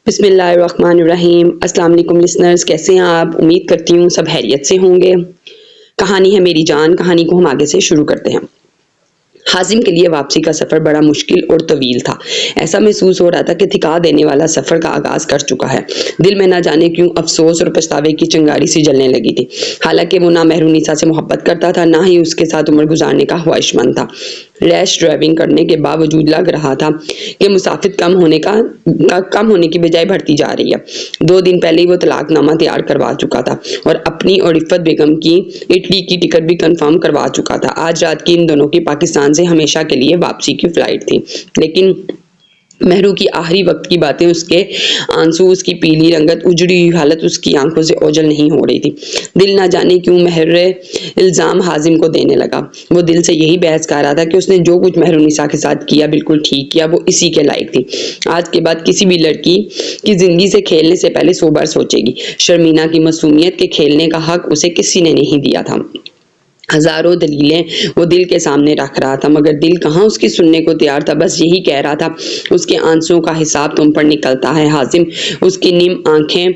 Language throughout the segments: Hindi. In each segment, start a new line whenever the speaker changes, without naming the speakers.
बिस्मिल्लाहिर्रहमानिर्रहीम। अस्सलाम वालेकुम लिसनर्स, कैसे हैं आप? उम्मीद करती हूँ सब खैरियत से होंगे। कहानी है मेरी जान। कहानी को हम आगे से शुरू करते हैं। हाजिम के लिए वापसी का सफ़र बड़ा मुश्किल और तवील था। ऐसा महसूस हो रहा था कि थिका देने वाला सफ़र का आगाज़ कर चुका है। दिल में ना जाने क्यों अफसोस और पछतावे की चिंगारी सी जलने लगी थी। हालांकि वो ना महरूनिसा से मोहब्बत करता था, ना ही उसके साथ उम्र गुजारने का ख्वाहिशमंद था। रैश ड्राइविंग करने के बावजूद लग रहा था कि मुसाफिर कम होने की बजाय बढ़ती जा रही है। 2 दिन पहले ही वो तलाकनामा तैयार करवा चुका था और अपनी और इफ़्फ़त बेगम की इटली की टिकट भी कंफर्म करवा चुका था। आज रात की इन दोनों की पाकिस्तान से हमेशा के लिए वापसी की फ्लाइट थी। लेकिन महरू की आखिरी वक्त की बातें, उसके आंसू, उसकी पीली रंगत, उजड़ी हुई हालत उसकी आंखों से ओझल नहीं हो रही थी। दिल ना जाने क्यों महर इल्ज़ाम हाजिम को देने लगा। वो दिल से यही बहस कर रहा था कि उसने जो कुछ महरूनिसा के साथ किया बिल्कुल ठीक किया, वो इसी के लायक थी। आज के बाद किसी भी लड़की की ज़िंदगी से खेलने से पहले 100 बार सोचेगी। शर्मीना की मासूमियत के खेलने का हक उसे किसी ने नहीं दिया था। हजारों दलीलें वो दिल के सामने रख रहा था, मगर दिल कहाँ उसकी सुनने को तैयार था। बस यही कह रहा था, उसके आंसुओं का हिसाब तुम पर निकलता है हाजिम। उसकी नीम आंखें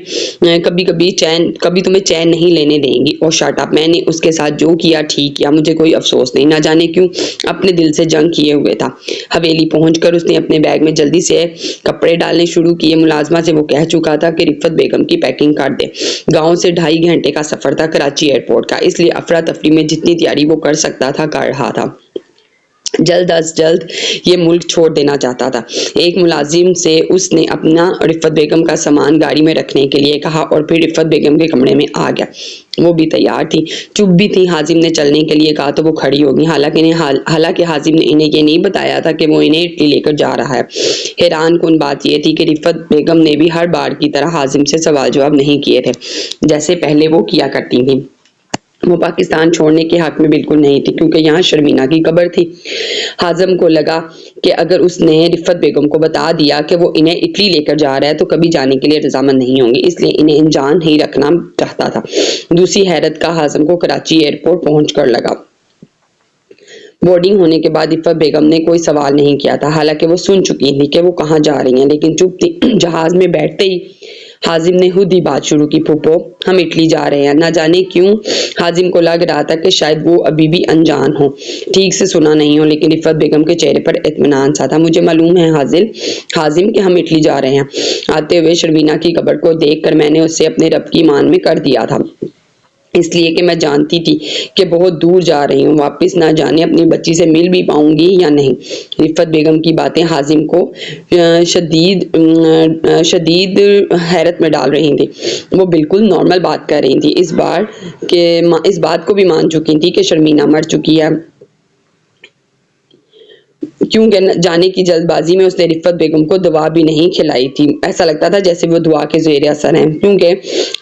कभी तुम्हें चैन नहीं लेने देंगी। और शट अप, मैंने उसके साथ जो किया ठीक किया, मुझे कोई अफसोस नहीं। ना जाने क्यों अपने दिल से जंग किए हुए था। हवेली पहुंचकर उसने अपने बैग में जल्दी से कपड़े डालने शुरू किए। मुलाजमा से वो कह चुका था कि रिफ़्फ़त बेगम की पैकिंग कर दे। गाँव से 2.5 घंटे का सफर था कराची एयरपोर्ट का, इसलिए अफरा तफरी में जितनी तैयारी वो कर सकता था कर रहा था। जल्द अज जल्द ये मुल्क छोड़ देना चाहता था। एक मुलाजिम से उसने अपना रिफ़्फ़त बेगम का सामान गाड़ी में रखने के लिए कहा और फिर रिफ़्फ़त बेगम के कमरे में आ गया। वो भी तैयार थी, चुप भी थी। हाजिम ने चलने के लिए कहा तो वो खड़ी होगी। हालांकि हाजिम ने इन्हें ये नहीं बताया था कि वो इन्हें इटली लेकर जा रहा है। हैरान कुन बात यह थी कि रिफ़्फ़त बेगम ने भी हर बार की तरह हाजिम से सवाल जवाब नहीं किए थे, जैसे पहले वो किया करती थी। वो पाकिस्तान छोड़ने के हक में बिल्कुल नहीं थी, क्योंकि यहाँ शर्मीना की कब्र थी। हाजिम को लगा कि अगर उसने रिफ़्फ़त बेगम को बता दिया कि वो इन्हें इटली लेकर जा रहा है तो कभी जाने के लिए रजामंद नहीं होंगे, इसलिए इन्हें अनजान ही रखना चाहता था। दूसरी हैरत का हाजिम को कराची एयरपोर्ट पहुंचकर लगा। बोर्डिंग होने के बाद रिफ़्फ़त बेगम ने कोई सवाल नहीं किया था, हालांकि वो सुन चुकी थी कि वो कहाँ जा रही हैं, लेकिन चुप थी। जहाज में बैठते ही हाजिम ने खुद ही बात शुरू की, फूफो हम इटली जा रहे हैं। ना जाने क्यों हाजिम को लग रहा था कि शायद वो अभी भी अनजान हो, ठीक से सुना नहीं हो, लेकिन रिफ़्फ़त बेगम के चेहरे पर इत्मीनान सा था। मुझे मालूम है हाजिम कि हम इटली जा रहे हैं। आते हुए शर्मीना की कब्र को देखकर मैंने उससे अपने रब की ईमान में कर दिया था, इसलिए कि मैं जानती थी कि बहुत दूर जा रही हूँ, वापस ना जाने अपनी बच्ची से मिल भी पाऊंगी या नहीं। रिफ़्फ़त बेगम की बातें हाजिम को शदीद हैरत में डाल रही थी। वो बिल्कुल नॉर्मल बात कर रही थी। इस बात को भी मान चुकी थी कि शर्मीना मर चुकी है, क्योंकि जाने की जल्दबाजी में उसने रिफ़्फ़त बेगम को दवा भी नहीं खिलाई थी। ऐसा लगता था जैसे वो दुआ के ज़ेर असर हैं, क्योंकि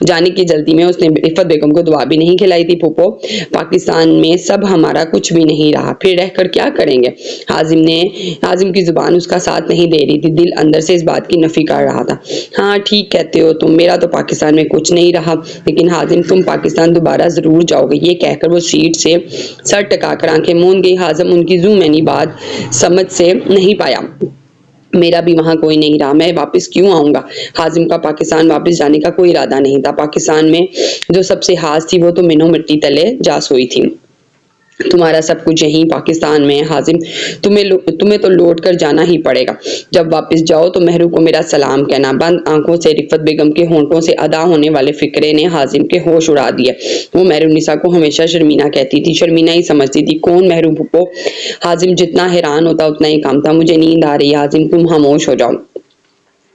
जाने की जल्दी में उसने रिफ़्फ़त बेगम को दवा भी नहीं खिलाई थी। फूफो पाकिस्तान में सब हमारा कुछ भी नहीं रहा, फिर रहकर क्या करेंगे? हाजिम की ज़ुबान उसका साथ नहीं दे रही थी। दिल अंदर से इस बात की नफ़ी कर रहा था। हाँ ठीक कहते हो तुम, मेरा तो पाकिस्तान में कुछ नहीं रहा, लेकिन हाजिम तुम पाकिस्तान दोबारा ज़रूर जाओगे। ये कहकर वो सीट से सर टकाकर आंखें मूंद गई। हाजिम उनकी ज़ू मैनी बात समझ से नहीं पाया। मेरा भी वहां कोई नहीं रहा, मैं वापस क्यों आऊंगा? हाजिम का पाकिस्तान वापस जाने का कोई इरादा नहीं था। पाकिस्तान में जो सबसे खास थी वो तो मिनो मिट्टी तले जा सोई थी। तुम्हारा सब कुछ यहीं पाकिस्तान में है हाजिम, तुम्हें तो लौट कर जाना ही पड़ेगा। जब वापस जाओ तो महरू को मेरा सलाम कहना। बंद आंखों से रिफ़्फ़त बेगम के होंठों से अदा होने वाले फिक्रे ने हाजिम के होश उड़ा दिए। वो महरूनिसा को हमेशा शर्मीना कहती थी, शर्मीना ही समझती थी। कौन महरू फूफो? हाजिम जितना हैरान होता उतना ही कम था। मुझे नींद आ रही है हाजिम, तुम खामोश हो जाओ,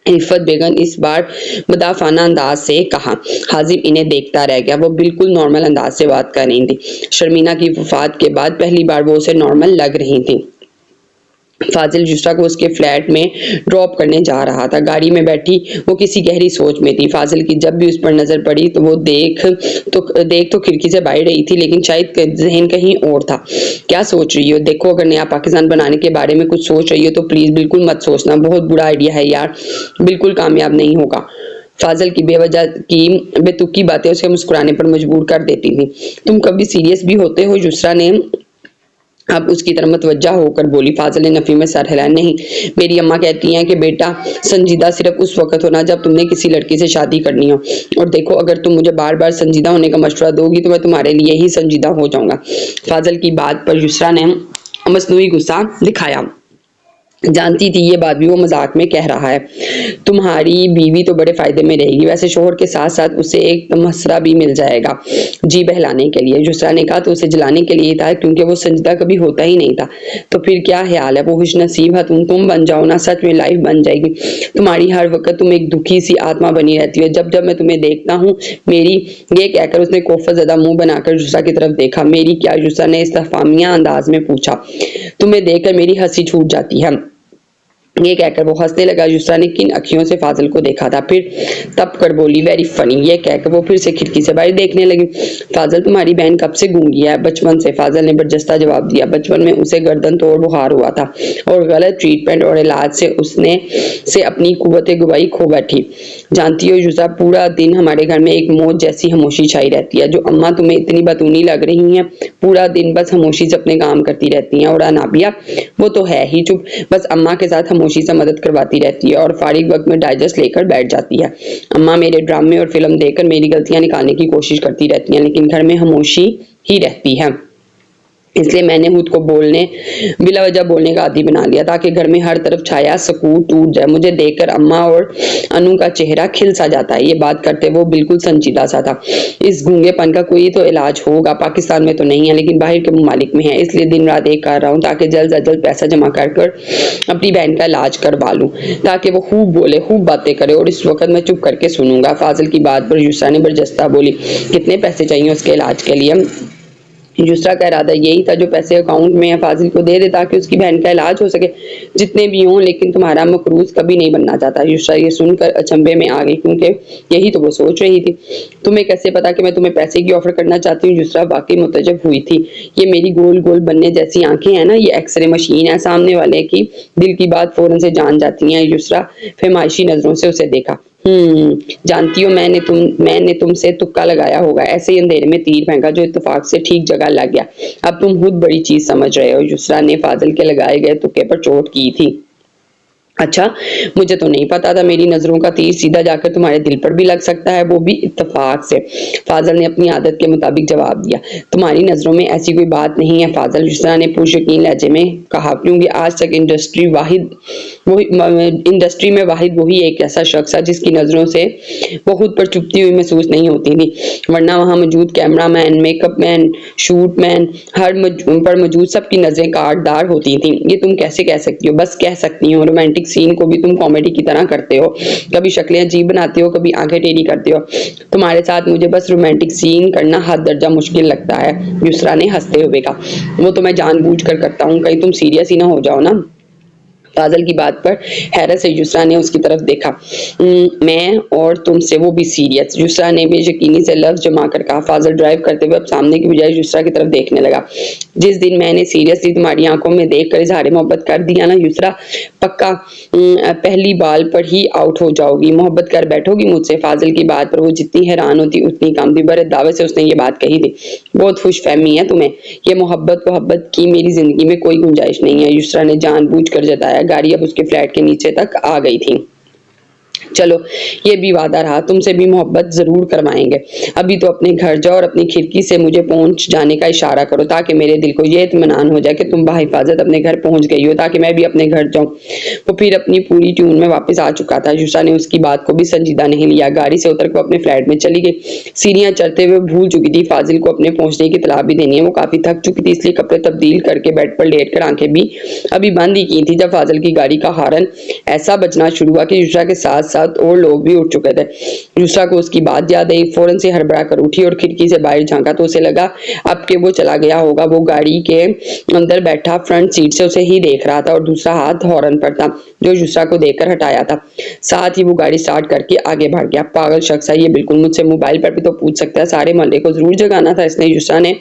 रिफ़्फ़त बेगम इस बार मुदाफ़ाना अंदाज से कहा। हाजिम इन्हें देखता रह गया। वो बिल्कुल नॉर्मल अंदाज से बात कर रही थी। शर्मीना की वफ़ात के बाद पहली बार वो उसे नॉर्मल लग रही थी। फाजिल युसरा को उसके फ्लैट में ड्रॉप करने जा रहा था। गाड़ी में बैठी वो किसी गहरी सोच में थी। फाजिल की जब भी उस पर नजर पड़ी तो वो देख तो खिड़की से बाहर रही थी, लेकिन शायद जहन कहीं और था। क्या सोच रही हो? देखो, अगर नया पाकिस्तान बनाने के बारे में कुछ सोच रही हो तो प्लीज बिल्कुल मत सोचना, बहुत बुरा आइडिया है यार, बिल्कुल कामयाब नहीं होगा। फाजिल की बेवजह की बेतुकी बातें उसे मुस्कुराने पर मजबूर कर देती थी। तुम कभी सीरियस भी होते हो? युसरा ने अब उसकी तरफ मतवज्जा होकर बोली। फाजिल ने नफी में सर हिलाया। नहीं, मेरी अम्मा कहती हैं कि बेटा संजीदा सिर्फ उस वक्त होना जब तुमने किसी लड़की से शादी करनी हो, और देखो अगर तुम मुझे बार बार संजीदा होने का मशवरा दोगी तो मैं तुम्हारे लिए ही संजीदा हो जाऊंगा। फाजिल की बात पर युसरा ने मसनूई गुस्सा दिखाया। जानती थी ये बात भी वो मजाक में कह रहा है। तुम्हारी बीवी तो बड़े फायदे में रहेगी, वैसे शोहर के साथ साथ उसे एक तमसरा भी मिल जाएगा जी बहलाने के लिए। युसरा ने कहा तो उसे जलाने के लिए था, क्योंकि वो संजीदा कभी होता ही नहीं था। तो फिर क्या ख्याल है, वो खुश नसीब है तुम बन जाओ ना, सच में लाइफ बन जाएगी तुम्हारी। हर वक्त तुम एक दुखी सी आत्मा बनी रहती हो। जब जब मैं तुम्हें देखता हूँ मेरी, ये कहकर उसने कोफा ज़्यादा मुंह बनाकर युसरा की तरफ देखा। मेरी क्या, युसरा ने इस्तफामिया अंदाज में पूछा। तुम्हें देखकर मेरी हंसी छूट जाती है, ये कहकर वो हंसने लगा। युसरा ने किन अखियों से फाजिल को देखा था, फिर तब कर बोली वेरी फनी। ये कहकर वो फिर से खिड़की से बाहर देखने लगी। फाजिल तुम्हारी बहन कब से गूंगी है? बचपन से, फाजिल ने बर्जस्ता जवाब दिया। बचपन में उसे गर्दन तोड़ बुखार हुआ था और गलत ट्रीटमेंट और इलाज से उसने अपनी कुव्वत गवाही खो बैठी। जानती हो युसरा, पूरा दिन हमारे घर में एक मौत जैसी खामोशी छाई रहती है। जो अम्मा तुम्हें इतनी बतूनी लग रही हैं, पूरा दिन बस खामोशी से अपने काम करती रहती हैं, और अनाबिया वो तो है ही चुप, बस अम्मा के साथ खामोशी से मदद करवाती रहती है और फारिग वक्त में डाइजेस्ट लेकर बैठ जाती है। अम्मा मेरे ड्रामे और फिल्म देखकर मेरी गलतियां निकालने की कोशिश करती रहती हैं, लेकिन घर में खामोशी ही रहती है। इसलिए मैंने खुद को बिला वजह बोलने का आदी बना लिया, ताकि घर में हर तरफ छाया सुकून टूट जाए। मुझे देखकर अम्मा और अनु का चेहरा खिल सा जाता है। ये बात करते वो बिल्कुल संजीदा सा था। इस गूंगेपन का कोई तो इलाज होगा, पाकिस्तान में तो नहीं है लेकिन बाहर के ममालिक में है, इसलिए दिन रात एक कर रहा हूँ ताकि जल्द से जल्द पैसा जमा कर अपनी बहन का इलाज करवा लूँ, ताकि वो खूब बोले, खूब बातें करे, और इस वक्त मैं चुप करके सुनूंगा। फाजिल की बात पर युसरा ने बर्जस्ता बोली। कितने पैसे चाहिए उसके इलाज के लिए? युसरा का इरादा यही था जो पैसे अकाउंट में है फाजिल को दे दे, ताकि उसकी बहन का इलाज हो सके, जितने भी हों, लेकिन तुम्हारा मकरूज कभी नहीं बनना चाहता। युसरा ये सुनकर अचंभे में आ गई, क्योंकि यही तो वो सोच रही थी। तुम्हें कैसे पता कि मैं तुम्हें पैसे की ऑफर करना चाहती हूँ? युसरा वाकई मुतजब हुई थी। ये मेरी गोल गोल बनने जैसी आंखें हैं ना, ये एक्सरे मशीन है, सामने वाले की दिल की बात फौरन से जान जाती हैं। युसरा फरमाइशी नजरों से उसे देखा। जानती हो मैंने तुमसे तुक्का लगाया होगा, ऐसे ही अंधेरे में तीर फेंका जो इत्तेफाक से ठीक जगह लग गया। अब तुम खुद बड़ी चीज समझ रहे हो। युसरा ने फाजिल के लगाए गए तुक्के पर चोट की थी। अच्छा, मुझे तो नहीं पता था मेरी नजरों का तीर सीधा जाकर तुम्हारे दिल पर भी लग सकता है, वो भी इत्तेफाक से। फाजिल ने अपनी आदत के मुताबिक जवाब दिया। तुम्हारी नजरों में ऐसी कोई बात नहीं है फाजिल, युसरा ने पुरयकीन लहजे में कहा, क्योंकि आज तक इंडस्ट्री में वाहिद वही एक ऐसा शख्स है जिसकी नजरों से वो खुद पर चुपती हुई महसूस नहीं होती थी, वरना वहां मौजूद cameraman, makeup man, shoot man, पर मौजूद सबकी नजरें काटदार होती थी। ये तुम कैसे कह सकती हो? बस कह सकती हो। रोमांटिक सीन को भी तुम कॉमेडी की तरह करते हो, कभी शक्लें अजीब बनाते हो, कभी आंखें टेढ़ी करते हो। तुम्हारे साथ मुझे बस रोमांटिक सीन करना हद दर्जा मुश्किल लगता है। युसरा ने हंसते हुए कहा। वो तो मैं जानबूझकर करता हूँ, कहीं तुम सीरियस ही ना हो जाओ ना। फाजिल की बात पर हैरत से युसरा ने उसकी तरफ देखा। मैं और तुमसे, वो भी सीरियस? युसरा ने बेयकीनी से लफ्ज जमा कर कहा। फाजिल ड्राइव करते हुए अब सामने की बजाय युसरा की तरफ देखने लगा। जिस दिन मैंने सीरियसली तुम्हारी आंखों में देखकर इजहार मोहब्बत कर दिया ना युसरा, पक्का पहली बाल पर ही आउट हो जाओगी, मोहब्बत कर बैठोगी मुझसे। फाजिल की बात पर वो जितनी हैरान होती उतनी कम थी। बड़े दावे से उसने ये बात कही थी। बहुत खुशफहमी है तुम्हें, ये मोहब्बत की मेरी जिंदगी में कोई गुंजाइश नहीं है, युसरा ने जानबूझकर जताया। गाड़ी अब उसके फ्लैट के नीचे तक आ गई थी। चलो, ये भी वादा रहा, तुमसे भी मोहब्बत जरूर करवाएंगे। अभी तो अपने घर जाओ और अपनी खिड़की से मुझे पहुंच जाने का इशारा करो, ताकि मेरे दिल को ये इत्मीनान हो जाए कि तुम बाहिफाजत अपने घर पहुंच गई हो, ताकि मैं भी अपने घर जाऊं। वो फिर अपनी पूरी ट्यून में वापस आ चुका था। युसरा ने उसकी बात को भी संजीदा नहीं लिया। गाड़ी से उतर कर अपने फ्लैट में चली गई। सीढ़ियां चढ़ते हुए भूल चुकी थी फाजिल को अपने पहुंचने की इत्तला भी देनी है। वो काफी थक चुकी थी, इसलिए कपड़े तब्दील करके बेड पर लेट कर आंखें भी अभी बंद ही की थी, जब फाजिल की गाड़ी का हॉर्न ऐसा बजना शुरू हुआ कि युसरा के साथ साथ और लोग भी उठ चुके थे। युसरा को उसकी बात याद आई, फौरन से हड़बड़ा कर उठी और खिड़की से बाहर झांका तो उसे लगा अब के वो चला गया होगा। वो गाड़ी के अंदर बैठा फ्रंट सीट से उसे ही देख रहा था और दूसरा हाथ हॉर्न पर था, जो युसरा को देखकर हटाया था। साथ ही वो गाड़ी स्टार्ट करके आगे बढ़ गया। पागल शख्स है ये, बिल्कुल मुझसे मोबाइल पर भी तो पूछ सकता है, सारे मोहल्ले को जरूर जगाना था इसने। युसरा ने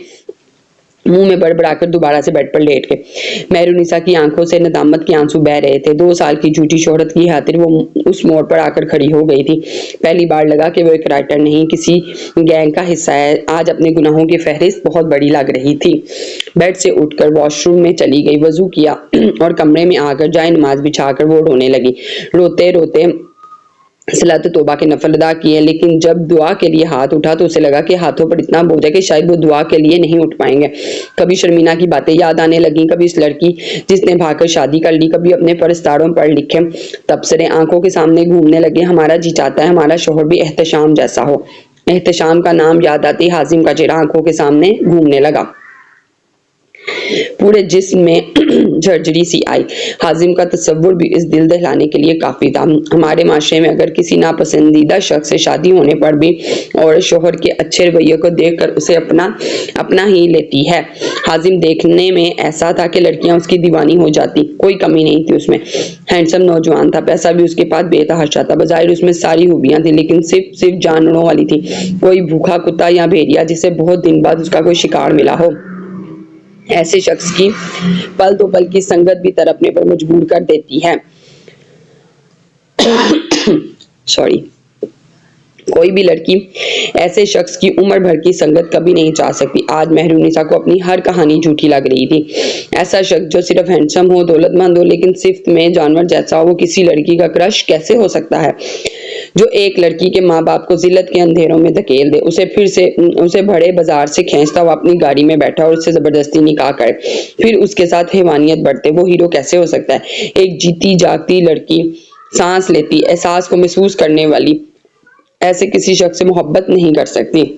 मुंह में बड़बड़ाकर दोबारा से बेड पर लेट गए। मेहरुनिसा की आंखों से नदामत के आंसू बह रहे थे। 2 साल की झूठी शोहरत की खातिर वो उस मोड़ पर आकर खड़ी हो गई थी। पहली बार लगा कि वो एक राइटर नहीं, किसी गैंग का हिस्सा है। आज अपने गुनाहों की फहरिस्त बहुत बड़ी लग रही थी। बेड से उठकर वॉशरूम में चली गई, वजू किया और कमरे में आकर जाए नमाज बिछाकर वो रोने लगी। रोते रोते सलात तौबा के नफल अदा किए, लेकिन जब दुआ के लिए हाथ उठा तो उसे लगा कि हाथों पर इतना बोझ है कि शायद वो दुआ के लिए नहीं उठ पाएंगे। कभी शर्मीना की बातें याद आने लगी, कभी इस लड़की जिसने भागकर शादी कर ली, कभी अपने परस्तारों पर लिखे तबसरे आंखों के सामने घूमने लगे। हमारा जी चाहता है हमारा शोहर भी एहतशाम जैसा हो। एहतशाम का नाम याद आती हाजिम का चेहरा आंखों के सामने घूमने लगा। पूरे जिस्म में झरझरी सी आई। हाजिम का तस्वुर भी इस दिल दहलाने के लिए काफी था। हमारे माशरे में अगर किसी नापसंदीदा शख्स से शादी होने पर भी और शोहर के अच्छे रवैये को देखकर उसे अपना ही लेती है। हाजिम देखने में ऐसा था कि लड़कियां उसकी दीवानी हो जाती, कोई कमी नहीं थी उसमें। हैंडसम नौजवान था, पैसा भी उसके पास बेतहाशा था, बजाय उसमें सारी खूबियां थी, लेकिन सिर्फ जानवरों वाली थी। कोई भूखा कुत्ता या भेड़िया जिसे बहुत दिन बाद उसका कोई शिकार मिला हो। ऐसे शख्स की पल तो पल की संगत भी तड़पने पर मजबूर कर देती है। सॉरी। कोई भी लड़की ऐसे शख्स की उम्र भर की संगत कभी नहीं चाह सकती। आज मेहरुनिसा को अपनी हर कहानी झूठी लग रही थी। ऐसा शख्स जो सिर्फ हैंडसम हो, दौलतमंद हो, लेकिन सिर्फ में जानवर जैसा हो, वो किसी लड़की का क्रश कैसे हो सकता है? जो एक लड़की के माँ बाप को जिल्लत के अंधेरों में धकेल दे, उसे बड़े बाजार से खींचता हुआ अपनी गाड़ी में बैठा और उससे जबरदस्ती निकाह करे, फिर उसके साथ हैवानियत बढ़ते, वो हीरो कैसे हो सकता है? एक जीती जागती लड़की, सांस लेती, एहसास को महसूस करने वाली ऐसे किसी शख्स से मोहब्बत नहीं कर सकती।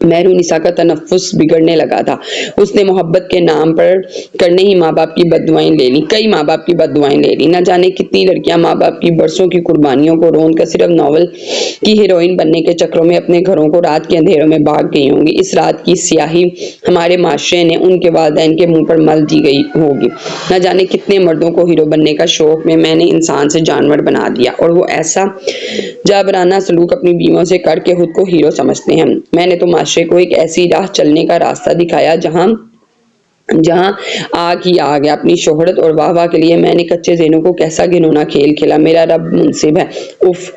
मेहरुनिसा का तनफ्फुस बिगड़ने लगा था। उसने मोहब्बत के नाम पर करने ही माँ बाप की बददुआएं ले ली, कई माँ बाप की बददुआएं ले ली। न जाने कितनी लड़कियां माँ बाप की बरसों की कुर्बानियों को रोन कर सिर्फ नॉवल की हीरोइन बनने के चक्रों में अपने घरों को रात के अंधेरों में भाग गई होंगी। इस रात की स्याही हमारे माशरे ने उनके वालिदैन के मुंह पर मल दी गई होगी। न जाने कितने मर्दों को हीरो बनने का शौक में मैंने इंसान से जानवर बना दिया, और वो ऐसा जाबराना सलूक अपनी बीवियों से करके खुद को हीरो समझते हैं। मैंने तो माशरे को एक ऐसी राह चलने का रास्ता दिखाया जहां आग ही आग है। अपनी शोहरत और वाहवाह के लिए मैंने कच्चे ज़हनों को कैसा घिनौना खेल खेला। मेरा रब मुनसिब है, उफ,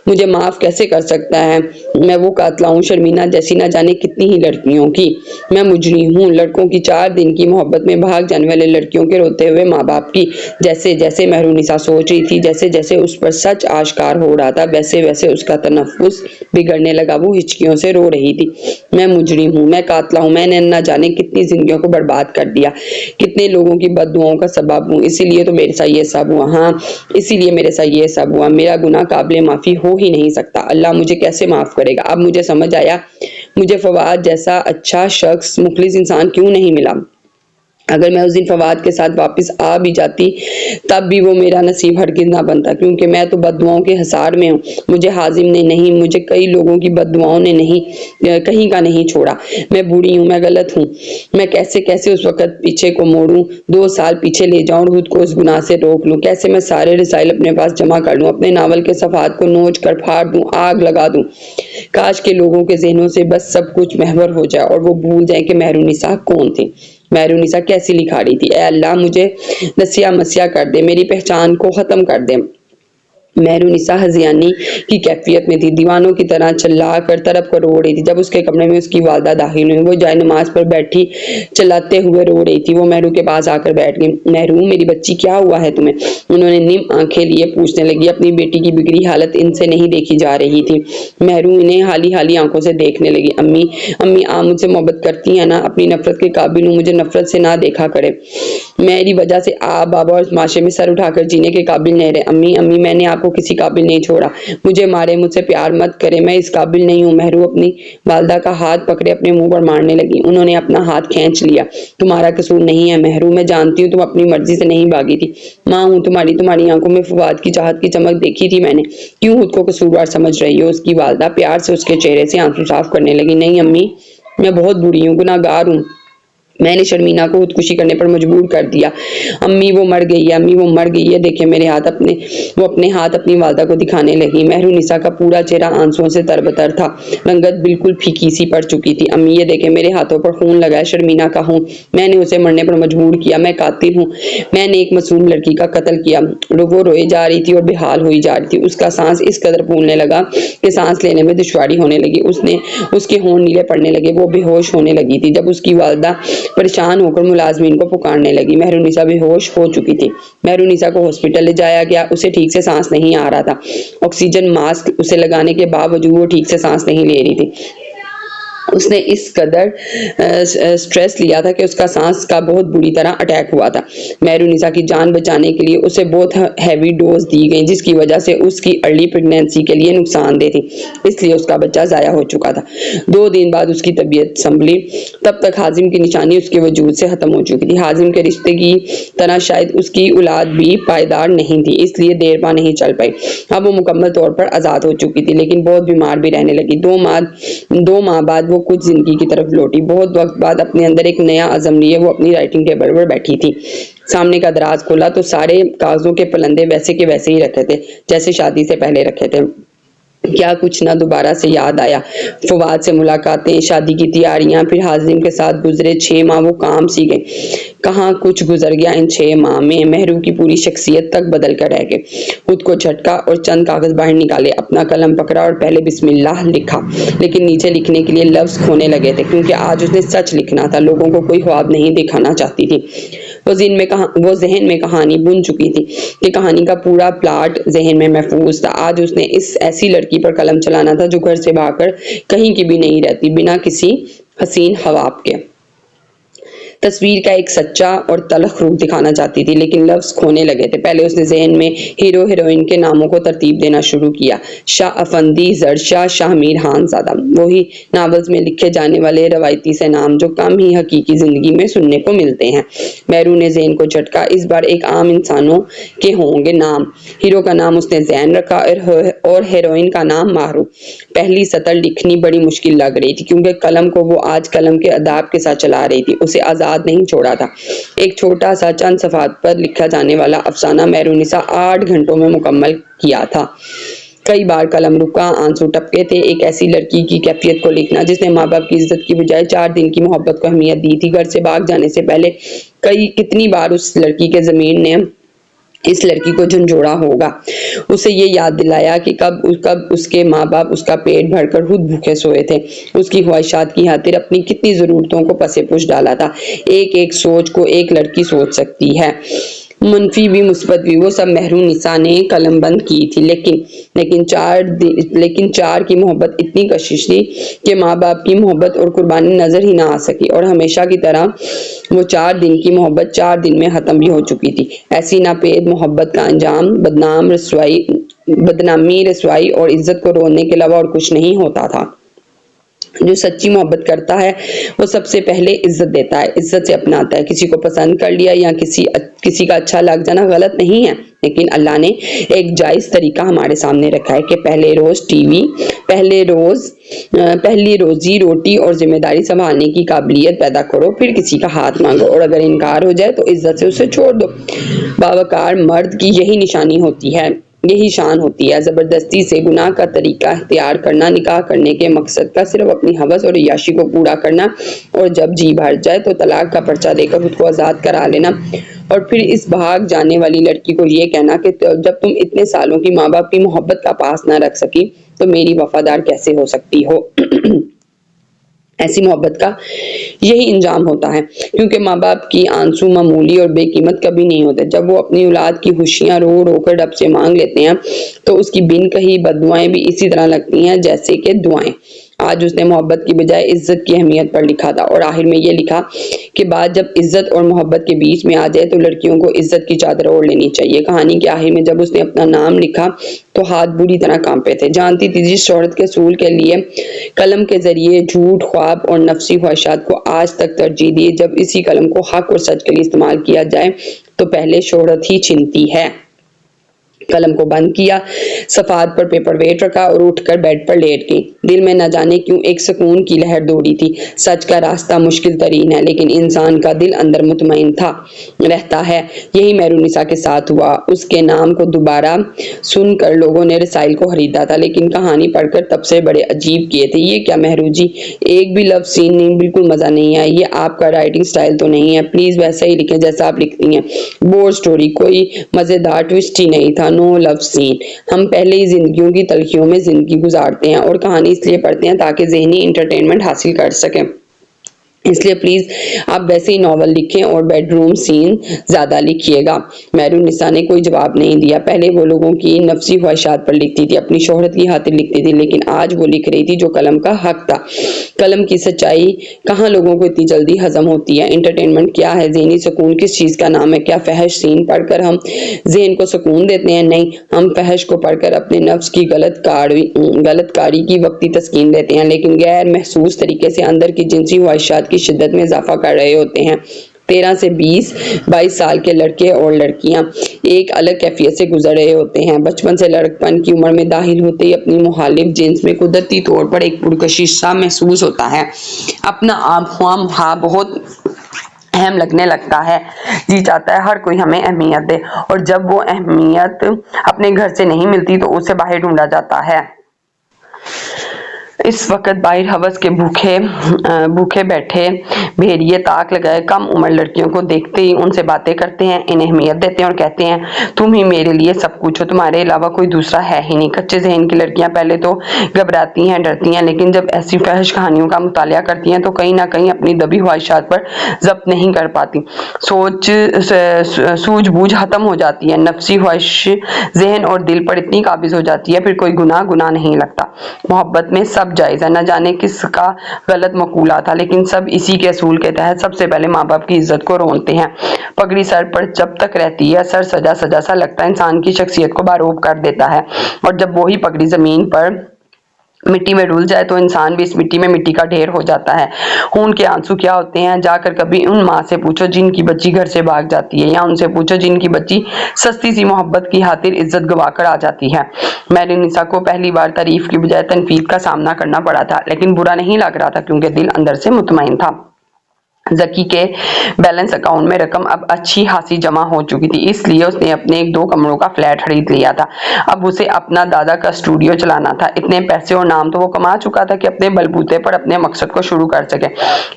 मुझे माफ कैसे कर सकता है? मैं वो कातला हूँ, शर्मीना जैसी न जाने कितनी ही लड़कियों की। मैं मुजरी हूँ, लड़कों की 4 दिन की मोहब्बत में भाग जाने वाले लड़कियों के रोते हुए माँ बाप की। जैसे जैसे मेहरुनिसा सोच रही थी, जैसे जैसे उस पर सच आश्कार हो रहा था, वैसे वैसे उसका तनफ्फुस बिगड़ने लगा। वो हिचकियों से रो रही थी। मैं मुजरी हूँ, मैं कातला हूँ, मैंने न जाने कितनी जिंदगियों को बर्बाद कर दिया, कितने लोगों की बददुआओं का सबब हूँ। इसीलिए तो मेरे साथ ये सब हुआ। हाँ, इसीलिए मेरे साथ ये सब हुआ। मेरा गुनाह काबिल माफी हो ही नहीं सकता। अल्लाह मुझे कैसे माफ करेगा? अब मुझे समझ आया, मुझे फवाद जैसा अच्छा शख्स, मुखलिस इंसान क्यों नहीं मिला। अगर मैं उस दिन फवाद के साथ वापस आ भी जाती तब भी वो मेरा नसीब हरगिज़ ना बनता, क्योंकि मैं तो बददुआओं के हसार में हूँ। मुझे हाजिम ने नहीं, मुझे कई लोगों की बददुआओं ने नहीं, कहीं का नहीं छोड़ा। मैं बूढ़ी हूँ, मैं गलत हूँ। मैं कैसे कैसे उस वक्त पीछे को मोड़ूं, 2 साल पीछे ले जाऊं, खुद को उस गुनाह से रोक लूं। कैसे मैं सारे रसाइल अपने पास जमा कर लूं, अपने नावल के सफ़ात को नोच कर फाड़ दूं, आग लगा दूं। काश के लोगों के जहनों से बस सब कुछ महवर हो जाए और वो भूल जाए कि मेहरुनिसा कौन थी, मेहरुनिसा कैसी लिखाड़ी थी। ए अल्लाह, मुझे नसिया मसिया कर दे, मेरी पहचान को खत्म कर दे। मेहरुनिसा हजियानी की कैफियत में थी, दीवानों की तरह चिल्ला कर तड़प कर रो रही थी। जब उसके कमरे में उसकी वालदा दाखिल हुई, वो जाए नमाज पर बैठी चिल्लाते हुए रो रही थी। वो मेहरू के पास आकर बैठ गई। मेहरू, मेरी बच्ची, क्या हुआ है तुम्हें? उन्होंने निम आंखें लिए पूछने लगी। अपनी बेटी की बिगड़ी हालत इनसे नहीं देखी जा रही थी। मेहरू इन्हें हाली हाली आंखों से देखने लगी। अम्मी, अम्मी, आप मुझसे मोहब्बत करती हैं ना? अपनी नफरत के काबिल हूँ, मुझे नफरत से ना देखा करे। मेरी वजह से आप बाबा और माशरे में सर उठाकर जीने के काबिल नहीं रहे। अम्मी, अम्मी, मैंने आपको किसी काबिल नहीं छोड़ा, मुझे मारे, मुझसे प्यार मत करे, मैं इस काबिल नहीं हूँ। मेहरू अपनी वालदा का हाथ पकड़े अपने मुंह पर मारने लगी। उन्होंने अपना हाथ खींच लिया। तुम्हारा कसूर नहीं है मेहरू, मैं जानती हूँ तुम अपनी मर्जी से नहीं भागी थी। माँ हूँ तुम्हारी, तुम्हारी आंखों में फवाद की चाहत की चमक देखी थी मैंने। क्यों खुद को कसूरवार समझ रही हो? उसकी वालदा प्यार से उसके चेहरे से आंसू साफ करने लगी। नहीं अम्मी, मैं बहुत बुरी हूँ, गुनाहगार हूँ, मैंने शर्मीना को खुदकुशी करने पर मजबूर कर दिया। अम्मी वो मर गई है, अम्मी वो मर गई है, देखे मेरे हाथ। वो अपने हाथ अपनी वालदा को दिखाने लगी। महरुनिसा का पूरा चेहरा आंसुओं से तरबतर था, रंगत बिल्कुल फीकी सी पड़ चुकी थी। अम्मी ये देखे मेरे हाथों पर खून लगा है, शर्मीना का हूँ, मैंने उसे मरने पर मजबूर किया, मैं कातिल हूँ, मैंने एक मासूम लड़की का कत्ल किया। वो रोए जा रही थी और बेहाल हुई जा रही थी। उसका सांस इस कदर फूलने लगा कि सांस लेने में दुश्वारी होने लगी। उसके होंठ नीले पड़ने लगे, वो बेहोश होने लगी थी। जब उसकी वालदा परेशान होकर मुलाजमीन को पुकारने लगी। महरुनिसा बेहोश हो चुकी थी। महरुनिसा को हॉस्पिटल ले जाया गया। उसे ठीक से सांस नहीं आ रहा था। ऑक्सीजन मास्क उसे लगाने के बावजूद वो ठीक से सांस नहीं ले रही थी। उसने इस कदर स्ट्रेस लिया था कि उसका सांस का बहुत बुरी तरह अटैक हुआ था। महरुनिसा की जान बचाने के लिए उसे बहुत हैवी डोज दी गई, जिसकी वजह से उसकी अर्ली प्रेगनेंसी के लिए नुकसानदेह थी, इसलिए उसका बच्चा ज़ाया हो चुका था। 2 दिन बाद उसकी तबीयत संभली। तब तक हाजिम की निशानी उसके वजूद से खत्म हो चुकी थी। हाजिम के रिश्ते की तरह शायद उसकी औलाद भी पायदार नहीं थी, इसलिए देर पा नहीं चल पाई। अब वो मुकम्मल तौर पर आज़ाद हो चुकी थी, लेकिन बहुत बीमार भी रहने लगी। 2 माह बाद वो कुछ जिंदगी की तरफ लौटी। बहुत वक्त बाद अपने अंदर एक नया अज़म लिए वो अपनी राइटिंग टेबल पर बैठी थी। सामने का दराज खोला तो सारे कागजों के पलंदे वैसे के वैसे ही रखे थे, जैसे शादी से पहले रखे थे। क्या कुछ ना दोबारा से याद आया। फवाद से मुलाकातें, शादी की तैयारियां, फिर हाजिम के साथ गुजरे 6 माह वो काम सी गए। कहाँ कुछ गुजर गया इन 6 माह में। महरू की पूरी शख्सियत तक बदल कर रह गए। खुद को झटका और चंद कागज बाहर निकाले, अपना कलम पकड़ा और पहले बिस्मिल्लाह लिखा। लेकिन नीचे लिखने के लिए लफ्ज खोने लगे थे, क्योंकि आज उसने सच लिखना था। लोगों को कोई ख्वाब नहीं दिखाना चाहती थी। वो जहन में कहानी बुन चुकी थी कि कहानी का पूरा प्लाट जहन में महफूज था। आज उसने इस ऐसी लड़की पर कलम चलाना था जो घर से भागकर कहीं की भी नहीं रहती, बिना किसी हसीन ख्वाब के। तस्वीर का एक सच्चा और तलख रूप दिखाना चाहती थी, लेकिन लफ्ज खोने लगे थे। पहले उसने जहन में हीरो हीरोइन के नामों को तरतीब देना शुरू किया। शाह अफंदी, जरशाह, शाहमीर खानज़ादा, वही नावल्स में लिखे जाने वाले रवायती से नाम जो कम ही हकीकी जिंदगी में सुनने को मिलते हैं। महरू ने जहन को झटका। इस बार एक आम इंसानों के होंगे नाम। हीरो का नाम उसने जैन रखा और हीरोइन का नाम माहरू। पहली सतर लिखनी बड़ी मुश्किल लग रही थी, क्योंकि कलम को वो आज कलम के अदाब के साथ चला रही थी। उसे आजाद नहीं छोड़ा था। एक छोटा सा चंद सफ़ात पर लिखा जाने वाला अफसाना महरुनिसा 8 घंटों में मुकम्मल किया था। कई बार कलम रुका, आंसू टपके थे। एक ऐसी लड़की की कैफियत को लिखना जिसने माँ बाप की इज्जत की बजाय 4 दिन की मोहब्बत को अहमियत दी थी। घर से भाग जाने से पहले कितनी बार उस लड़की के ज़मीर ने इस लड़की को झंझोड़ा होगा। उसे ये याद दिलाया कि कब उसके माँ बाप उसका पेट भरकर खुद भूखे सोए थे। उसकी ख्वाहिशात की खातिर अपनी कितनी ज़रूरतों को पसे पुश डाला था। एक एक सोच को एक लड़की सोच सकती है, मुनफी भी मुस्बत भी, वो सब महरुनिसा ने कलमबंद की थी। लेकिन 4 की मोहब्बत इतनी कशिश थी कि माँ बाप की मोहब्बत और कुर्बानी नजर ही ना आ सकी, और हमेशा की तरह वो 4 दिन की मोहब्बत 4 दिन में खत्म भी हो चुकी थी। ऐसी नापेद मोहब्बत का अंजाम बदनामी, रसवाई और इज्जत को रोने के अलावा और कुछ नहीं होता था। जो सच्ची मोहब्बत करता है वो सबसे पहले इज्जत देता है, इज्जत से अपनाता है। किसी को पसंद कर लिया या किसी का अच्छा लग जाना गलत नहीं है, लेकिन अल्लाह ने एक जायज़ तरीका हमारे सामने रखा है कि पहले रोज टीवी, पहली रोजी रोटी और जिम्मेदारी संभालने की काबिलियत पैदा करो, फिर किसी का हाथ मांगो, और अगर इनकार हो जाए तो इज्जत से उसे छोड़ दो। बावकार मर्द की यही निशानी होती है, यही शान होती है। जबरदस्ती से गुनाह का तरीका इख्तियार करना, निकाह करने के मकसद का सिर्फ अपनी हवस और याशी को पूरा करना, और जब जी भर जाए तो तलाक का पर्चा देकर खुद को आजाद करा लेना, और फिर इस भाग जाने वाली लड़की को ये कहना कि जब तुम इतने सालों की माँ बाप की मोहब्बत का पास ना रख सकी तो मेरी वफादार कैसे हो सकती हो। ऐसी मोहब्बत का यही अंजाम होता है, क्योंकि माँ बाप की आंसू मामूली और बेकीमत कभी नहीं होते। जब वो अपनी औलाद की खुशियां रो रो कर रब से मांग लेते हैं तो उसकी बिन कही बद्दुआएं भी इसी तरह लगती हैं जैसे कि दुआएं। आज उसने मोहब्बत की बजाय इज्जत की अहमियत पर लिखा था, और आखिर में ये लिखा कि बात जब इज्जत और मोहब्बत के बीच में आ जाए तो लड़कियों को इज्जत की चादर ओढ़ लेनी चाहिए। कहानी के आखिर में जब उसने अपना नाम लिखा तो हाथ बुरी तरह कांपे थे। जानती थी जिस शोहरत के सूल के लिए कलम के जरिए झूठ, ख्वाब और नफसी ख्वाहिशात को आज तक तरजीह दी, जब इसी कलम को हक और सच के लिए इस्तेमाल किया जाए तो पहले शोहरत ही छिनती है। कलम को बंद किया, सफाद पर पेपर वेट रखा और उठकर बेड पर लेट गई। दिल में न जाने क्यों एक सुकून की लहर दौड़ी थी। सच का रास्ता मुश्किल तरीन है, लेकिन इंसान का दिल अंदर मुतमईन था रहता है। यही मेहरुनिसा के साथ हुआ। उसके नाम को दोबारा सुनकर लोगों ने रसाइल को खरीदा था, लेकिन कहानी पढ़कर तब से बड़े अजीब किए थे। ये क्या मेहरू जी, एक भी लव सीन नहीं, बिल्कुल मजा नहीं आया। ये आपका राइटिंग स्टाइल तो नहीं है, प्लीज वैसा ही लिखें जैसा आप लिखती हैं। बोर स्टोरी, कोई मजेदार ट्विस्ट ही नहीं था। No love scene. हम पहले ही जिंदगियों की तलखियों में जिंदगी गुजारते हैं और कहानी इसलिए पढ़ते हैं ताकि जहनी इंटरटेनमेंट हासिल कर सकें। इसलिए प्लीज आप वैसे ही नॉवल लिखें और बेडरूम सीन ज्यादा लिखिएगा। मेहरुनिसा ने कोई जवाब नहीं दिया। पहले वो लोगों की नफ्सी ख्वाहिशात पर लिखती थी, अपनी शोहरत की खातिर लिखती थी, लेकिन आज वो लिख रही थी जो कलम का हक था। कलम की सच्चाई कहाँ लोगों को इतनी जल्दी हजम होती है। एंटरटेनमेंट क्या है, ज़हनी सुकून किस चीज का नाम है? क्या फहश सीन पढ़कर हम जहन को सुकून देते हैं? नहीं, हम फहश को पढ़कर अपने नफ्स की गलतकारी की वक्ती तस्कीन देते हैं, लेकिन गैर महसूस तरीके से अंदर की जिनसी ख्वाहिशात की शिद्दत में इजाफा कर रहे होते हैं। 13 से 20-22 साल के लड़के और लड़कियां एक अलग कैफियत से गुजर रहे होते हैं। बचपन से लड़कपन की उम्र में दाखिल होते ही अपनी मुखालिफ जिन्स में कुदरती तौर पर एक पुरकशिश सा महसूस होता है। अपना आप ख्वाम बहुत अहम लगने लगता है। जी चाहता है हर कोई हमें अहमियत दे, और जब वो अहमियत अपने घर से नहीं मिलती तो उसे बाहर ढूंढा जाता है। इस वक्त बाहर हवस के भूखे बैठे भेड़िए ताक लगाए कम उम्र लड़कियों को देखते ही उनसे बातें करते हैं, इन्हें अहमियत देते हैं और कहते हैं तुम ही मेरे लिए सब कुछ हो, तुम्हारे अलावा कोई दूसरा है ही नहीं। कच्चे ज़हन की लड़कियां पहले तो घबराती हैं, डरती हैं, लेकिन जब ऐसी फहश कहानियों का मुतालिया करती हैं तो कहीं ना कहीं अपनी दबी ख्वाहिशात पर जब्त नहीं कर पाती। सूझबूझ खत्म हो जाती है, नफ्सी ख्वाहिश जहन और दिल पर इतनी काबिज हो जाती है, फिर कोई गुनाह नहीं लगता। मोहब्बत में सब जायज है, न जाने किसका गलत मकूला था, लेकिन सब इसी के असूल के तहत सबसे पहले माँ बाप की इज्जत को रोनते हैं। पगड़ी सर पर जब तक रहती है, सर सजा सजा सा लगता है, इंसान की शख्सियत को बारोब कर देता है, और जब वही पगड़ी जमीन पर मिट्टी में डूल जाए तो इंसान भी इस मिट्टी में मिट्टी का ढेर हो जाता है। खून के आंसू क्या होते हैं, जाकर कभी उन माँ से पूछो जिनकी बच्ची घर से भाग जाती है, या उनसे पूछो जिनकी बच्ची सस्ती सी मोहब्बत की खातिर इज्जत गवाकर आ जाती है। मेहरुनिसा को पहली बार तारीफ की बजाय तनकीद का सामना करना पड़ा था, लेकिन बुरा नहीं लग रहा था क्योंकि दिल अंदर से मुतमईन था। जकी के बैलेंस अकाउंट में रकम अब अच्छी खासी जमा हो चुकी थी, इसलिए उसने अपने 1-2 कमरों का फ्लैट खरीद लिया था। अब उसे अपना दादा का स्टूडियो चलाना था। इतने पैसे और नाम तो वो कमा चुका था कि अपने बलबूते पर अपने मकसद को शुरू कर सके,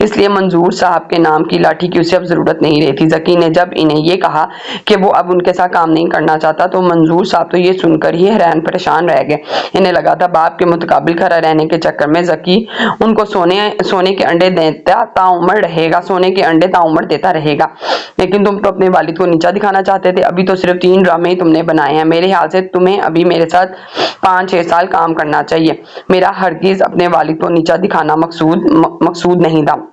इसलिए मंजूर साहब के नाम की लाठी की उसे अब जरूरत नहीं रही थी। जकी ने जब इन्हें ये कहा कि वो अब उनके साथ काम नहीं करना चाहता तो मंजूर साहब तो ये सुनकर ही हैरान परेशान रह गए। इन्हें लगा था बाप के मुतकाबिल खड़ा रहने के चक्कर में जकी उनको सोने के अंडे देता ताउम्र रहेगा, सोने के अंडे ताउम्र देता रहेगा। लेकिन तुम तो अपने वालिद को नीचा दिखाना चाहते थे। अभी तो सिर्फ 3 ड्रामे ही तुमने बनाए हैं। मेरे ख्याल से तुम्हें अभी मेरे साथ 5-6 साल काम करना चाहिए। मेरा हरगिज अपने वालिद को नीचा दिखाना मकसूद नहीं था।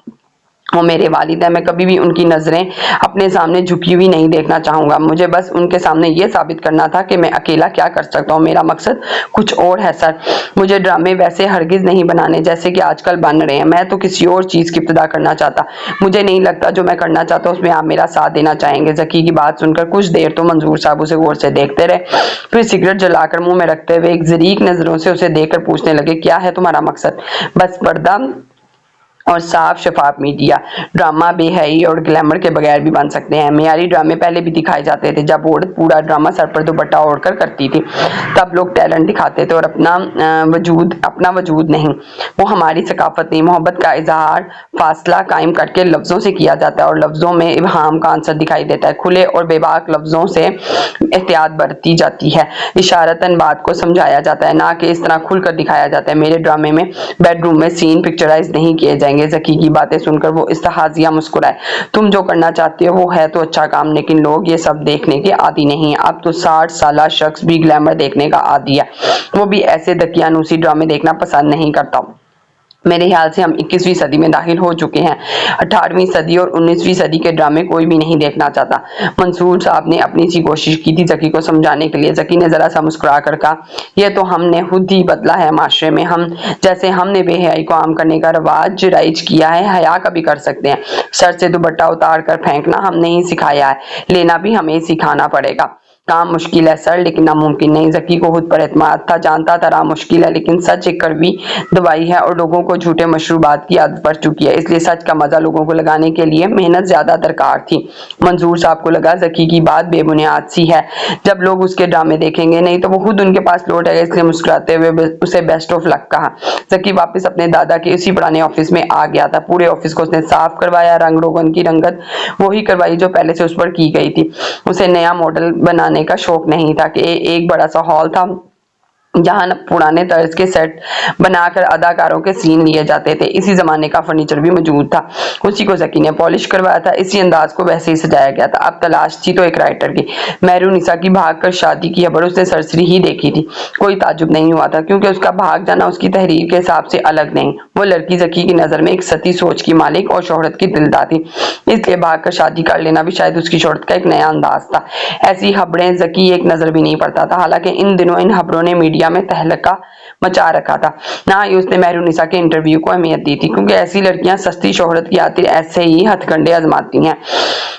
वो मेरे वालिद है, मैं कभी भी उनकी नजरें अपने सामने झुकी हुई नहीं देखना चाहूंगा। मुझे बस उनके सामने ये साबित करना था कि मैं अकेला क्या कर सकता हूँ। मेरा मकसद कुछ और है सर। मुझे ड्रामे वैसे हरगिज नहीं बनाने जैसे कि आजकल बन रहे हैं। मैं तो किसी और चीज की इब्तिदा करना चाहता। मुझे नहीं लगता जो मैं करना चाहता हूँ उसमें आप मेरा साथ देना चाहेंगे। जकी की बात सुनकर कुछ देर तो मंजूर साहब उसे गौर से देखते रहे, फिर सिगरेट जलाकर मुंह में रखते हुए एक जरीक नजरों से उसे देखकर पूछने लगे, क्या है तुम्हारा मकसद? बस पर्दा और साफ शफाफ मीडिया। ड्रामा बेहयाई और ग्लैमर के बगैर भी बन सकते हैं। मियारी ड्रामे पहले भी दिखाए जाते थे, जब औरत पूरा ड्रामा सर पर दुपट्टा ओढ़कर करती थी तब लोग टैलेंट दिखाते थे और अपना वजूद नहीं। वो हमारी सकाफत नहीं। मोहब्बत का इजहार फासला कायम करके लफ्जों से किया जाता है और लफ्जों में इबहाम का आंसर दिखाई देता है। खुले और बेबाक लफ्जों से एहतियात बरती जाती है, इशारतन बात को समझाया जाता है, ना कि इस तरह खुलकर दिखाया जाता है। मेरे ड्रामे में बेडरूम में सीन पिक्चराइज नहीं किए जाएंगे। जकी की बातें सुनकर वो इस्तहाजिया मुस्कुराए। तुम जो करना चाहते हो वो है तो अच्छा काम, लेकिन लोग ये सब देखने के आदी नहीं है। अब तो 60 साल शख्स भी ग्लैमर देखने का आदी है, वो भी ऐसे दकियानूसी ड्रामे देखना पसंद नहीं करता। मेरे ख्याल से हम 21वीं सदी में दाखिल हो चुके हैं। 18वीं सदी और 19वीं सदी के ड्रामे कोई भी नहीं देखना चाहता। मंसूर साहब ने अपनी सी कोशिश की थी जकी को समझाने के लिए। जकी ने जरा सा मुस्कुरा कर कहा, यह तो हमने खुद ही बदला है माशरे में। हमने बेहयाई को आम करने का रवाज राइज किया है, हया का भी कर सकते हैं। सर से दुपट्टा उतार कर फेंकना हमने ही सिखाया है, लेना भी हमें सिखाना पड़ेगा। काम मुश्किल है सर, लेकिन नामुमकिन नहीं। जकी को खुद पर एतमाद था, जानता था राह मुश्किल है, लेकिन सच एक कड़वी दवाई है और लोगों को झूठे मशरूबात की आदत पड़ चुकी है, इसलिए सच का मजा लोगों को लगाने के लिए मेहनत ज्यादा दरकार थी। मंजूर साहब को लगा जकी की बात बेबुनियाद सी है, जब लोग उसके ड्रामे देखेंगे नहीं तो वो खुद उनके पास लौट आएगा, इसलिए मुस्कुराते हुए उसे बेस्ट ऑफ लक कहा। जकी वापस अपने दादा के उसी पुराने ऑफिस में आ गया था। पूरे ऑफिस को उसने साफ करवाया, रंग रोगन की रंगत वही करवाई जो पहले से उस पर की गई थी। उसे नया मॉडल बनाने का शौक नहीं था कि एक बड़ा सा हॉल था जहां पुराने तर्ज के सेट बनाकर अदाकारों के सीन लिए जाते थे। इसी जमाने का फर्नीचर भी मौजूद था, उसी को जकी ने पॉलिश करवाया था। इसी अंदाज को वैसे ही सजाया गया था। अब तलाश थी तो एक राइटर की। मेहरूनिसा की भागकर शादी की खबर उसने सरसरी ही देखी थी। कोई ताजुब नहीं हुआ था, क्योंकि उसका भाग जाना उसकी तहरीर के हिसाब से अलग नहीं। वो लड़की जकी की नजर में एक सती सोच की मालिक और शोहरत की दिलदार थी, इसलिए भागकर शादी कर लेना भी शायद उसकी शोहरत का एक नया अंदाज था। ऐसी खबरें जकी एक नजर भी नहीं पड़ता था। हालांकि इन दिनों इन खबरों ने मीडिया में तहलका मचा रखा था। ना ही उसने मेहरूनिसा के इंटरव्यू को अहमियत दी थी, क्योंकि ऐसी लड़कियां सस्ती शोहरत की खातिर ऐसे ही हथकंडे आजमाती हैं।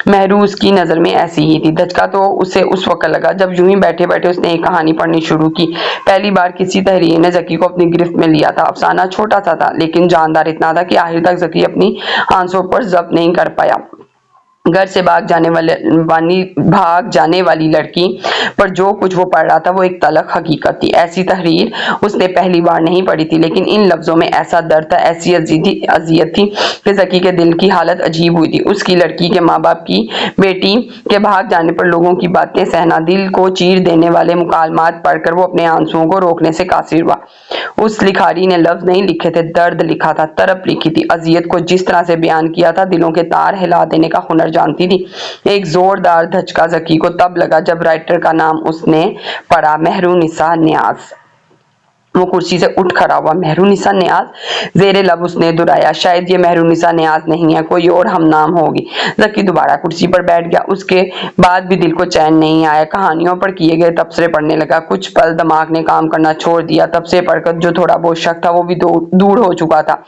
मेहरू उसकी नजर में ऐसी ही थी। धचका तो उसे उस वक्त लगा जब यूं ही बैठे बैठे उसने एक कहानी पढ़नी शुरू की। पहली बार किसी तहरीर ने जकी को अपनी गिरफ्त में लिया था। अफसाना छोटा सा था, लेकिन जानदार इतना था कि आखिर तक जकी अपनी आंसुओं पर जब्त नहीं कर पाया। घर से भाग जाने वाली लड़की पर जो कुछ वो पढ़ रहा था वो एक तलख हकीकत थी। ऐसी तहरीर उसने पहली बार नहीं पढ़ी थी, लेकिन इन लफ्जों में ऐसा दर्द था, ऐसी अजियत थी कि जकी के दिल की हालत अजीब हुई थी। उसकी लड़की के माँ बाप की बेटी के भाग जाने पर लोगों की बातें सहना, दिल को चीर देने वाले मुकालमात पढ़कर वो अपने आंसुओं को रोकने से कासिर हुआ। उस लिखारी ने लफ्ज नहीं लिखे थे, दर्द लिखा था, तरफ लिखी थी। अजियत को जिस तरह से बयान किया था, दिलों के तार हिला देने का हुनर जानती थी। एक जोरदार धचका जकी को तब लगा जब राइटर का नाम उसने पढ़ा, मेहरूनिसा नियाज। वो कुर्सी से उठ खड़ा हुआ। मेहरूनिसा नियाज, जेरे लब उसने दुहराया। शायद ये मेहरूनिसा नियाज नहीं है, कोई और हम नाम होगी। जकी दोबारा कुर्सी पर बैठ गया। उसके बाद भी दिल को चैन नहीं आया। कहानियों पर किए गए तबसरे पढ़ने लगा। कुछ पल दिमाग ने काम करना छोड़ दिया। तबसरे पढ़कर जो थोड़ा बहुत शक था वो भी दूर हो चुका था।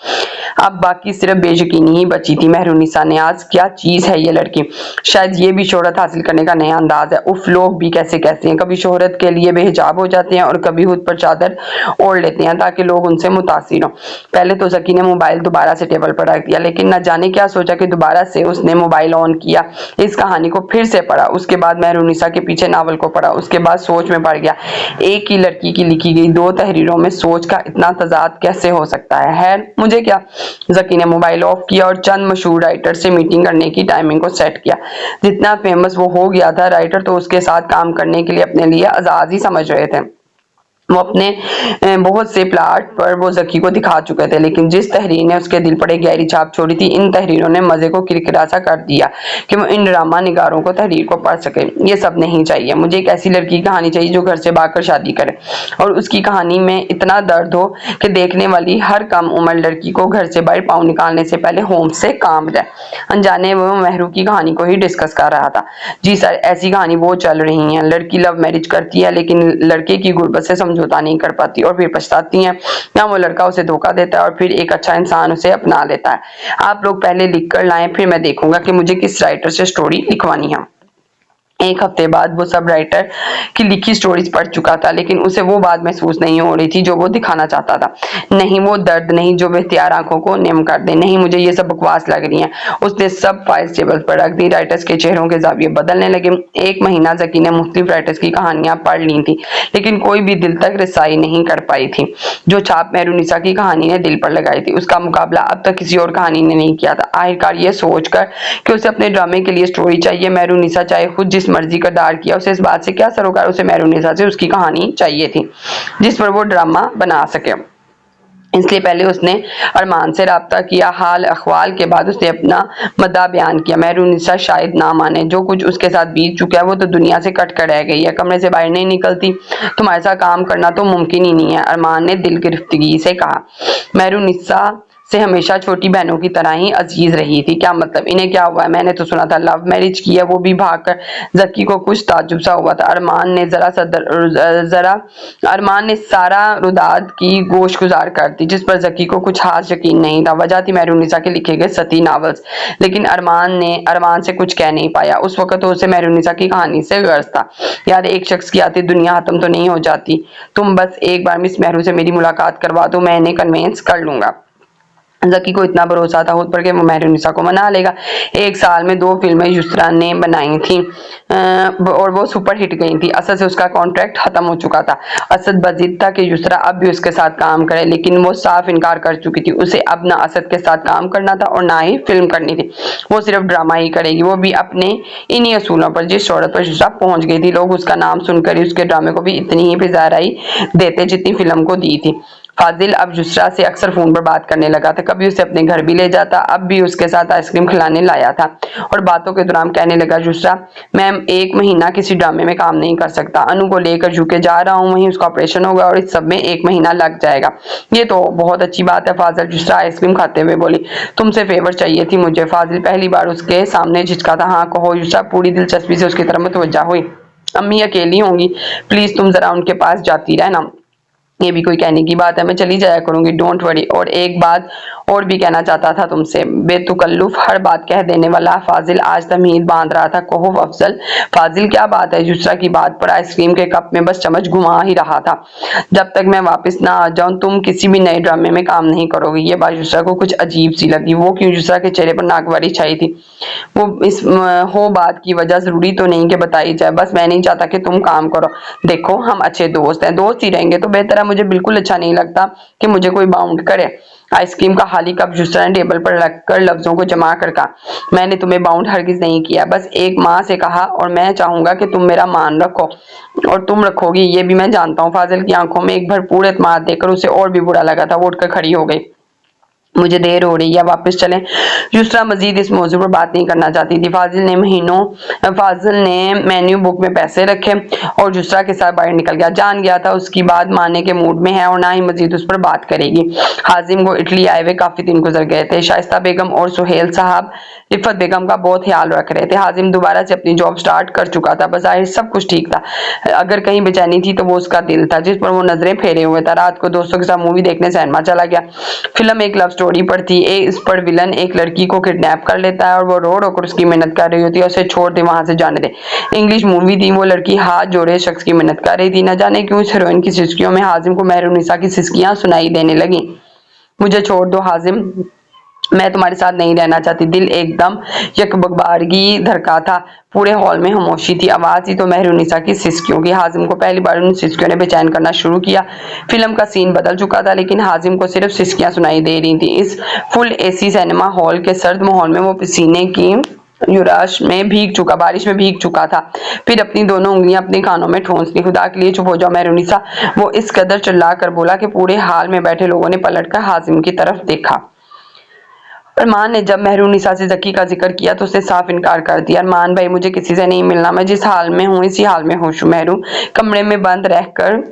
अब बाकी सिर्फ बेयकीनी ही बची थी। मेहरूनिसा नियाज, क्या चीज है ये लड़की? शायद ये भी शोहरत हासिल करने का नया अंदाज है। उफ, लोग भी कैसे कैसे हैं, कभी शोहरत के लिए बेहिजाब हो जाते हैं और कभी खुद पर चादर ओढ़ लेते हैं ताकि लोग उनसे मुतासिर हों। पहले तो जकी ने मोबाइल दोबारा से टेबल पर रख दिया, लेकिन न जाने क्या सोचा कि दोबारा से उसने मोबाइल ऑन किया, इस कहानी को फिर से पढ़ा। उसके बाद मेहरूनिसा के पीछे नावल को पढ़ा। उसके बाद सोच में पड़ गया। एक ही लड़की की लिखी गई दो तहरीरों में सोच का इतना तजाद कैसे हो सकता है? मुझे क्या। जकी ने मोबाइल ऑफ किया और चंद मशहूर राइटर से मीटिंग करने की टाइमिंग को सेट किया। जितना फेमस वो हो गया था, राइटर तो उसके साथ काम करने के लिए अपने लिए आजाद ही समझ रहे थे। वो अपने बहुत से प्लाट पर वो जकी को दिखा चुके थे, लेकिन जिस तहरीर ने उसके दिल पर एक गहरी छाप छोड़ी थी, इन तहरीरों ने मजे को किरकिरा सा कर दिया कि वो इन ड्रामा निगारों को तहरीर को पढ़ सके। ये सब नहीं चाहिए मुझे। एक ऐसी लड़की की कहानी चाहिए जो घर से भागकर शादी करे और उसकी कहानी में इतना दर्द हो कि देखने वाली हर कम उम्र लड़की को घर से बाहर पाँव निकालने से पहले होम से काम जाए। अनजाने वो मेहरू की कहानी को ही डिस्कस कर रहा था। जी सर, ऐसी कहानी वो चल रही है। लड़की लव मैरिज करती है, लेकिन लड़के की गुर्बत से समझौता नहीं कर पाती और फिर पछताती है, या वो लड़का उसे धोखा देता है और फिर एक अच्छा इंसान उसे अपना लेता है। आप लोग पहले लिख कर लाएं, फिर मैं देखूंगा कि मुझे किस राइटर से स्टोरी लिखवानी है। एक हफ्ते बाद वो सब राइटर की लिखी स्टोरीज पढ़ चुका था, लेकिन उसे वो बात महसूस नहीं हो रही थी जो वो दिखाना चाहता था। नहीं वो दर्द नहीं जो बेख्तियार आंखों को निम कर दे। नहीं, मुझे ये सब बकवास लग रही है। उसने सब फाइल्स टेबल पर रख दी। राइटर्स के चेहरों के जाविये बदलने लगे। एक महीना जकी ने मुख्तलिफ राइटर्स की कहानियां पढ़ ली थी, लेकिन कोई भी दिल तक रसाई नहीं कर पाई थी। जो छाप मेहरूनिसा की कहानी ने दिल पर लगाई थी, उसका मुकाबला अब तक किसी और कहानी ने नहीं किया था। आखिरकार ये सोचकर कि उसे अपने ड्रामे के लिए स्टोरी चाहिए, मेहरूनिसा चाहे खुद जिस मर्जी का दार किया, उसे इस बात से क्या सरोकार, उसे मेहरूनिसा से उसकी कहानी चाहिए थी जिस पर वो ड्रामा बना सके। इसलिए पहले उसने अरमान से राब्ता किया। हाल अखवाल के बाद उसने अपना मद्दा बयान किया। मेहरूनिसा शायद ना माने। जो कुछ उसके साथ बीत चुका है वो तो दुनिया से कट कर रह गई है। कमरे से बाहर नहीं निकलती। तुम्हारे साथ काम करना तो मुमकिन ही नहीं है, अरमान ने दिल गिरफ्तगी से कहा। मेहरूनिसा से हमेशा छोटी बहनों की तरह ही अजीज रही थी। क्या मतलब, इन्हें क्या हुआ है? मैंने तो सुना था लव मैरिज की है, वो भी भागकर। जक्की को कुछ ताज्जुब सा हुआ था। अरमान ने सारा रुदाद की गोशगुजार कर दी, जिस पर जक्की को कुछ खास यकीन नहीं था। वजह थी मेहरुनिसा के लिखे गए सती नावल्स। लेकिन अरमान से कुछ कह नहीं पाया। उस वक्त तो उसे मेहरुनिसा की कहानी से गर्ज था। यार, एक शख्स की आती दुनिया खत्म तो नहीं हो जाती। तुम बस एक बार मिस मेहरू से मेरी मुलाकात करवा दो, मैं इन्हें कन्वेंस कर लूंगा। जकी को इतना भरोसा था खुद पर कि वो मेहरुनिसा को मना लेगा। 1 साल में 2 फिल्में युसरा ने बनाई थी और वो सुपर हिट गई थी। असद से उसका कॉन्ट्रैक्ट खत्म हो चुका था। असद बजिद था कि युसरा अब भी उसके साथ काम करे, लेकिन वो साफ इनकार कर चुकी थी। उसे अब ना असद के साथ काम करना था और ना ही फिल्म करनी थी। वो सिर्फ ड्रामा ही करेगी, वो भी अपने इन्हीं असूलों पर। जिस शोहरत पर युसरा पहुंच गई थी, लोग उसका नाम सुनकर ही उसके ड्रामे को भी इतनी ही फिजाराई देते जितनी फिल्म को दी थी। फाजिल अब युसरा से अक्सर फोन पर बात करने लगा था। कभी उसे अपने घर भी ले जाता, अब भी उसके साथ आइसक्रीम खिलाने लाया था। और बातों के दौरान कहने लगा, युसरा, मैं 1 महीना किसी ड्रामे में काम नहीं कर सकता। अनु को लेकर यूके जा रहा हूँ, वहीं उसका ऑपरेशन होगा और इस सब में 1 महीना लग जाएगा। ये तो बहुत अच्छी बात है फाजिल, युसरा आइसक्रीम खाते हुए बोली। तुमसे फेवर चाहिए थी मुझे। फाजिल पहली बार उसके सामने झिझका था। हाँ कहो। युसरा पूरी दिलचस्पी से उसकी तरफ मुतवज्जा हुई। अम्मी अकेली होंगी, प्लीज तुम जरा उनके पास जाती रहना। ये भी कोई कहने की बात है, मैं चली जाया करूंगी, डोंट वरी। और एक बात और भी कहना चाहता था तुमसे। बेतकल्लुफ हर बात कह देने वाला फाजिल आज तमीज बांध रहा था। कहो अफजल। फाजिल, क्या बात है? युसरा की बात पर आइसक्रीम के कप में बस चम्मच घुमा ही रहा था। जब तक मैं वापस ना आ जाऊं तुम किसी भी नए ड्रामे में काम नहीं करोगी। ये बात युसरा को कुछ अजीब सी लगी। वो क्यों? युसरा के चेहरे पर नागवारी छाई थी। वो इस हो बात की वजह जरूरी तो नहीं कि बताई जाए, बस मैं नहीं चाहता कि तुम काम करो। देखो, हम अच्छे दोस्त हैं, दोस्त ही रहेंगे तो बेहतर है। मुझे बिल्कुल अच्छा नहीं लगता कि मुझे कोई बाउंड करे। आइसक्रीम का खाली कप युसरा ने टेबल पर रखकर लफ्जों को जमा कर कहा, मैंने तुम्हें बाउंड हरगिज नहीं किया, बस एक माँ से कहा और मैं चाहूंगा कि तुम मेरा मान रखो और तुम रखोगी, ये भी मैं जानता हूँ। फाजिल की आंखों में एक भरपूर एतमाद देखकर उसे और भी बुरा लगा था। वो उठकर खड़ी हो गई। मुझे देर हो रही है, वापस चलें। युसरा मजीद इस मौजू पर बात नहीं करना चाहती थी। फाजिल ने मेन्यू बुक में पैसे रखे और युसरा के साथ बाहर निकल गया। जान गया था उसकी बात मानने के मूड में है और ना ही मजीद उस पर बात करेगी। हाजिम को इटली आए हुए काफी दिन गुजर गए थे। शाइस्ता बेगम और सुहेल साहब रिफत बेगम का बहुत ख्याल रख रहे थे। हाजिम दोबारा से अपनी जॉब स्टार्ट कर चुका था। बज़ाहिर सब कुछ ठीक था। अगर कहीं बेचैनी थी तो वो उसका दिल था, जिस पर वो नजरें फेरे हुए था। रात को दोस्तों के साथ मूवी देखने सिनेमा चला गया। फिल्म एक लव स्टोरी पर थी। इस पर विलन एक लड़की को किडनैप कर लेता है और वो रो रो कर उसकी मिन्नत कर रही होती है, उसे छोड़ दे, वहां से जाने दे। इंग्लिश मूवी थी। वो लड़की हाथ जोड़े शख्स की मिन्नत कर रही थी। न जाने क्यों इस हीरोइन की सिस्कियों में हाजिम को मेहरुनिसा की सिस्कियां सुनाई देने लगी। मुझे छोड़ दो हाजिम, मैं तुम्हारे साथ नहीं रहना चाहती। दिल एकदम यकबबारगी धड़का था। पूरे हॉल में खामोशी थी। आवाज ही तो मेहरुनिसा की सिस्कियों की। हाजिम को पहली बार उन सिस्कियों ने बेचैन करना शुरू किया। फिल्म का सीन बदल चुका था, लेकिन हाजिम को सिर्फ सिस्कियां सुनाई दे रही थी। इस फुल एसी सिनेमा हॉल के सर्द माहौल में वो पसीने की बारिश में भीग चुका था। फिर अपनी दोनों उंगलियां अपने कानों में ठोंस ली। खुदा के लिए चुप हो जाओ मेहरुनिसा, वो इस कदर चिल्ला कर बोला कि पूरे हाल में बैठे लोगों ने पलटकर हाजिम की तरफ देखा। अरमान ने जब मेहरुनिसा से जकी का जिक्र किया तो उसने साफ इनकार कर दिया। अरमान भाई, मुझे किसी से नहीं मिलना, मैं जिस हाल में हूँ इसी हाल में खुश हूँ। मेहरू कमरे में बंद रहकर